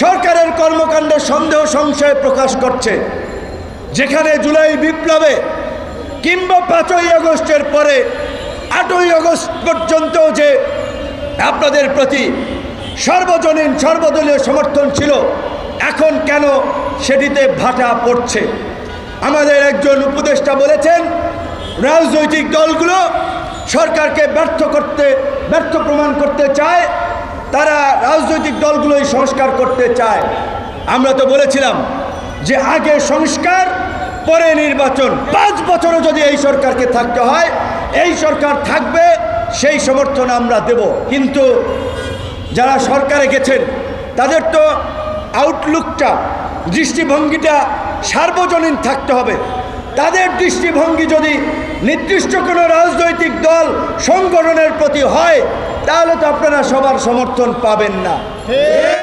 সরকারের কর্মকাণ্ডে সন্দেহ সংশয় প্রকাশ করছে। যেখানে জুলাই বিপ্লবে কিংবা 5ই আগস্টের পরে 8ই আগস্ট পর্যন্ত যে আপনাদের প্রতি সর্বজনীন সর্বদলীয় সমর্থন ছিল, এখন কেন সেটিতে ভাটা পড়ছে? আমাদের একজন উপদেষ্টা বলেছেন, রাজনৈতিক দলগুলো সরকারকে ব্যর্থ প্রমাণ করতে চায়, তারা রাজনৈতিক দলগুলোই সংস্কার করতে চায়। আমরা তো বলেছিলাম যে আগে সংস্কার পরে নির্বাচন, 5 বছরও যদি এই সরকারকে থাকতে হয়, এই সরকার থাকবে, সেই সমর্থন আমরা দেব। কিন্তু যারা সরকারে গেছেন তাদের তো আউটলুকটা, দৃষ্টিভঙ্গিটা সার্বজনীন থাকতে হবে। তাদের দৃষ্টিভঙ্গি যদি নির্দিষ্ট কোনো রাজনৈতিক দল সংগঠনের প্রতি হয়, তাহলে তো আপনারা সবার সমর্থন পাবেন না।